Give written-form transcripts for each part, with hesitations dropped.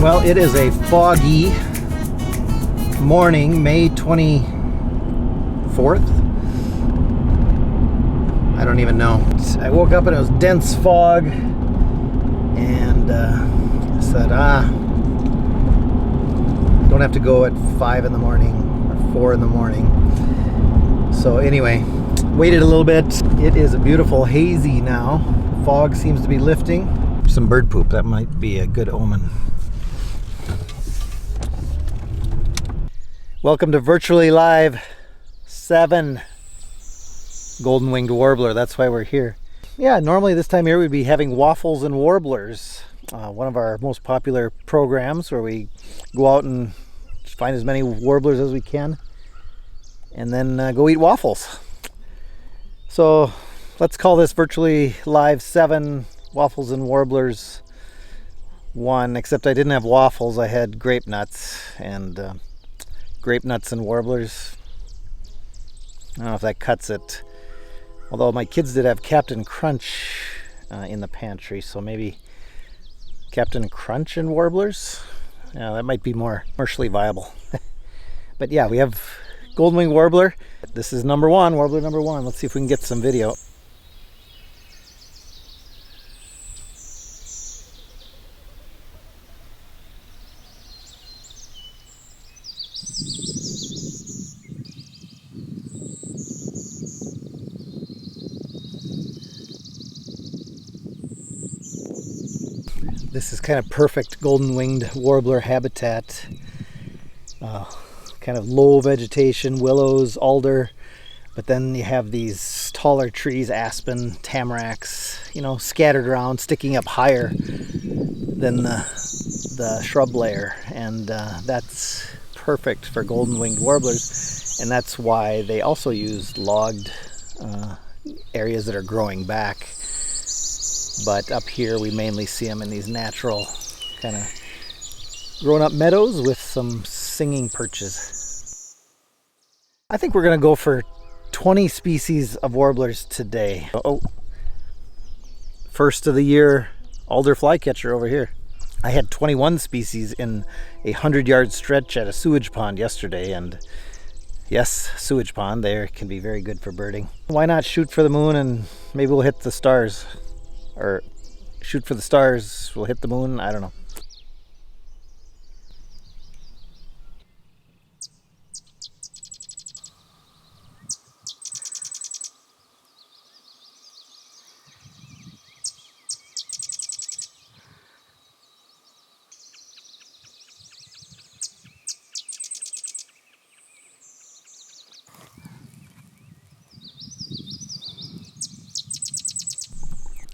Well, it is a foggy morning, May 24th. I don't even know. I woke up and it was dense fog, and I said, don't have to go at 5 in the morning or 4 in the morning. So anyway, waited a little bit. It is a beautiful hazy now. Fog seems to be lifting. Some bird poop, that might be a good omen. Welcome to Virtually Live 7 Golden Winged Warbler. That's why we're here. Yeah, normally this time of year we'd be having Waffles and Warblers, one of our most popular programs where we go out and find as many warblers as we can and then go eat waffles. So let's call this Virtually Live 7 Waffles and Warblers 1, except I didn't have waffles, I had grape nuts, and Grape Nuts and Warblers. I don't know if that cuts it. Although my kids did have Captain Crunch in the pantry, so maybe Captain Crunch and Warblers? Yeah, that might be more commercially viable. But yeah, we have Golden Winged Warbler. This is number 1, Warbler number 1. Let's see if we can get some video. This is kind of perfect Golden Winged Warbler habitat. Kind of low vegetation, willows, alder, but then you have these taller trees, aspen, tamaracks, you know, scattered around, sticking up higher than the shrub layer, and that's perfect for Golden Winged Warblers, and that's why they also use logged areas that are growing back. But up here we mainly see them in these natural kind of grown up meadows with some singing perches. I think we're going to go for 20 species of warblers today. Oh, first of the year alder flycatcher over here. I had 21 species in a 100-yard stretch at a sewage pond yesterday, and yes, sewage pond there can be very good for birding. Why not shoot for the moon and maybe we'll hit the stars? Or shoot for the stars, we'll hit the moon, I don't know.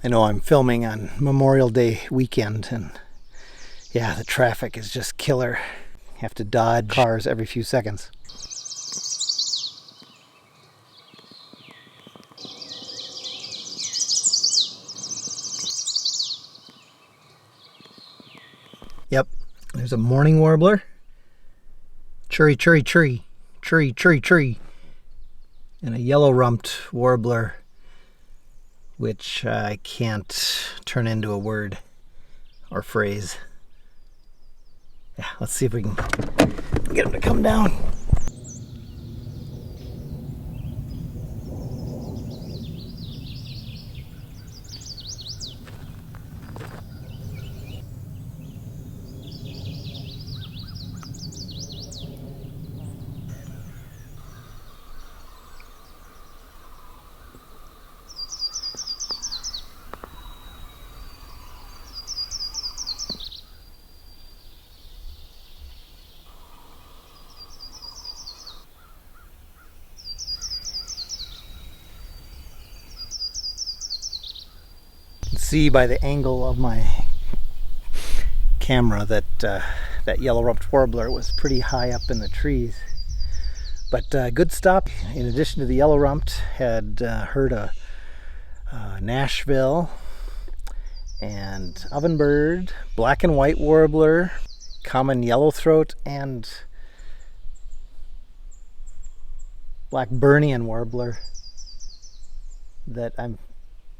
I know I'm filming on Memorial Day weekend, and yeah, the traffic is just killer. You have to dodge cars every few seconds. Yep, there's a Mourning Warbler. Chirry, chirry, chirry, chirry, chirry, chirry. And a yellow-rumped warbler, which I can't turn into a word or phrase. Yeah, let's see if we can get him to come down. See by the angle of my camera that that yellow-rumped warbler was pretty high up in the trees, but good stop. In addition to the yellow-rumped, had heard a Nashville and ovenbird, black and white warbler, common yellowthroat, and black Burnian warbler that I'm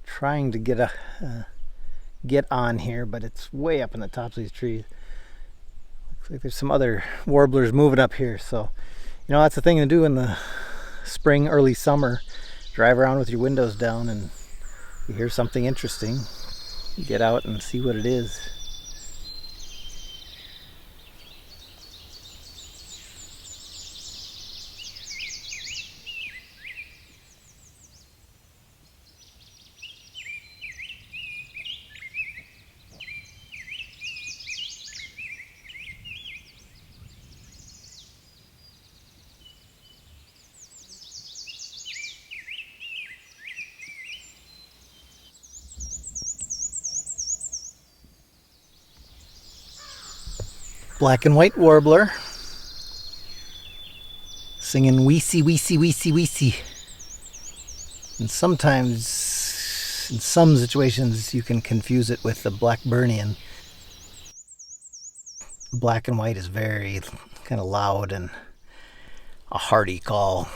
trying to get on here, but it's way up in the tops of these trees. Looks like there's some other warblers moving up here. So, you know, that's the thing to do in the spring, early summer. Drive around with your windows down, and you hear something interesting, you get out and see what it is. Black and white warbler singing weesey weesey weesey weesey. And sometimes in some situations you can confuse it with the Blackburnian. Black and white is very kind of loud and a hearty call.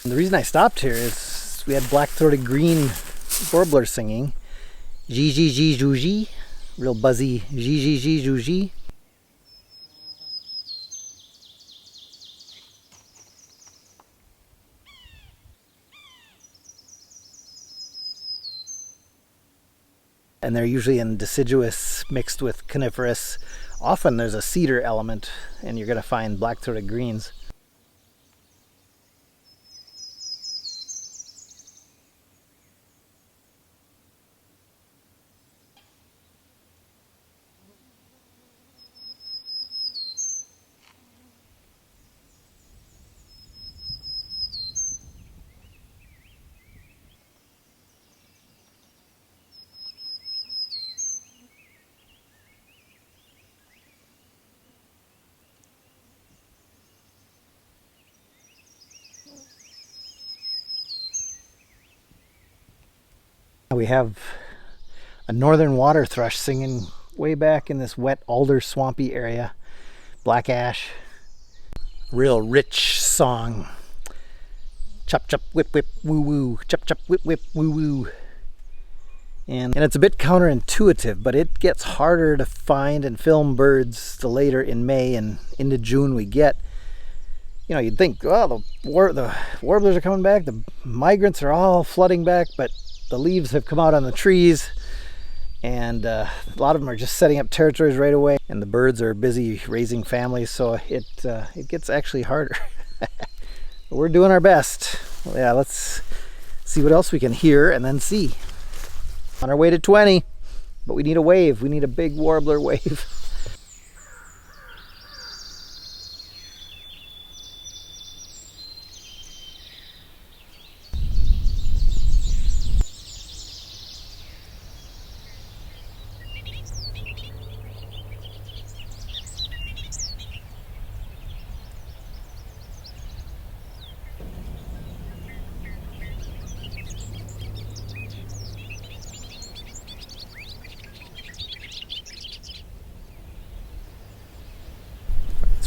And the reason I stopped here is we had black-throated green warbler singing. Ji ji ji ju ji, real buzzy ji ji ji ju ji. And they're usually in deciduous mixed with coniferous. Often there's a cedar element, and you're going to find black-throated greens. We have a northern water thrush singing way back in this wet alder swampy area. Black ash. Real rich song. Chop chop whip whip woo woo. Chop chop whip whip woo woo. And it's a bit counterintuitive, but it gets harder to find and film birds the later in May and into June we get. You know, you'd think, well, the warblers are coming back, the migrants are all flooding back, but the leaves have come out on the trees, and a lot of them are just setting up territories right away, and the birds are busy raising families, so it gets actually harder. We're doing our best. Well, yeah, let's see what else we can hear and then see. On our way to 20, but we need a wave. We need a big warbler wave.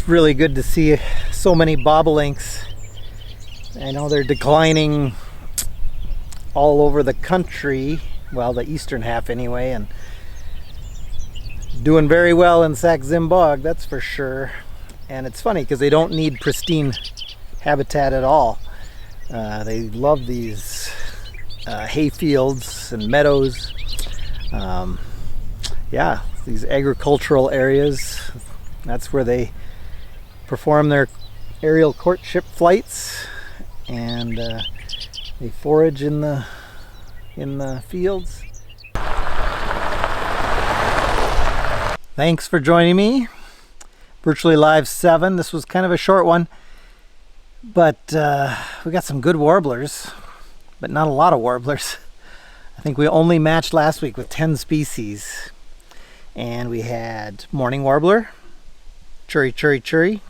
Really good to see so many bobolinks. I know they're declining all over the country, well, the eastern half anyway, and doing very well in Sax-Zim Bog, that's for sure. And it's funny because they don't need pristine habitat at all. They love these hay fields and meadows. Yeah, these agricultural areas, that's where they perform their aerial courtship flights, and they forage in the fields. Thanks for joining me. Virtually Live 7. This was kind of a short one, but we got some good warblers, but not a lot of warblers. I think we only matched last week with 10 species, and we had Mourning Warbler, churry churry churry.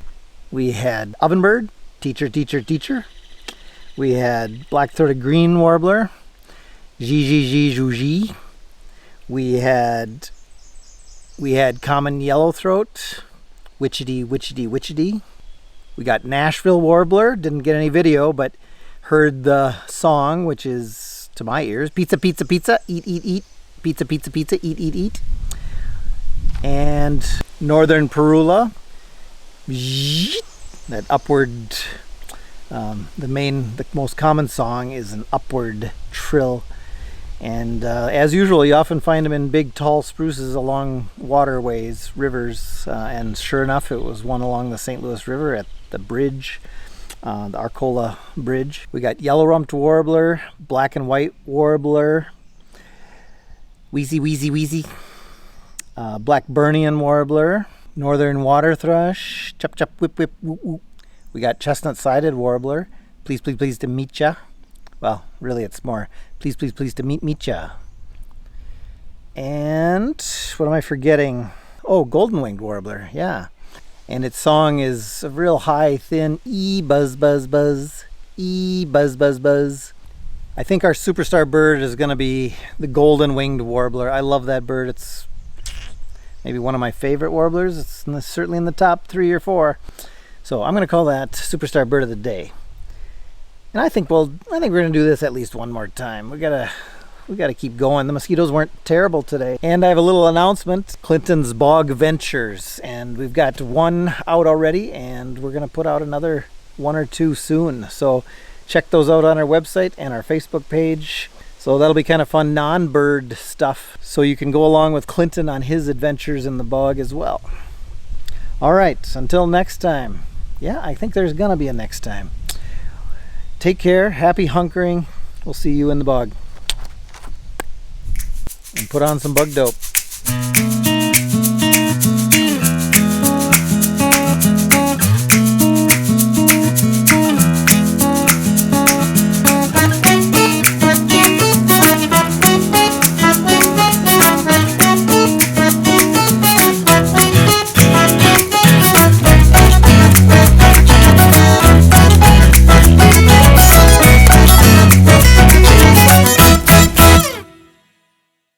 We had ovenbird, teacher teacher teacher. We had black-throated green warbler, ji ji ji ju ji. We had common yellowthroat, witchety witchety witchety. We got Nashville warbler, didn't get any video, but heard the song, which is to my ears, pizza pizza pizza, eat eat eat, Pizza, pizza, pizza, eat, eat, eat. And northern Parula, that upward, the most common song is an upward trill. And as usual, you often find them in big tall spruces along waterways, rivers, and sure enough, it was one along the St. Louis River at the bridge, the Arkola Bridge. We got yellow-rumped warbler, black and white warbler, wheezy, wheezy, wheezy, Blackburnian warbler, northern water thrush, chup, chup, whip, whip, whoop, whoop. We got chestnut-sided warbler, please, please, please to meet ya. Well, really it's more, please, please, please to meet ya. And what am I forgetting? Oh, golden-winged warbler, yeah. And its song is a real high, thin E buzz, buzz, buzz, E buzz, buzz, buzz. I think our superstar bird is going to be the golden-winged warbler. I love that bird. It's maybe one of my favorite warblers. It's certainly in the top 3 or 4. So I'm going to call that superstar bird of the day. And I think we're going to do this at least one more time. We gotta keep going. The mosquitoes weren't terrible today. And I have a little announcement, Clinton's Bog Ventures, and we've got 1 out already, and we're going to put out another 1 or 2 soon. So check those out on our website and our Facebook page. So that'll be kind of fun non-bird stuff, so you can go along with Clinton on his adventures in the bog as well. All right, until next time. Yeah, I think there's gonna be a next time. Take care, happy hunkering. We'll see you in the bog. And put on some bug dope.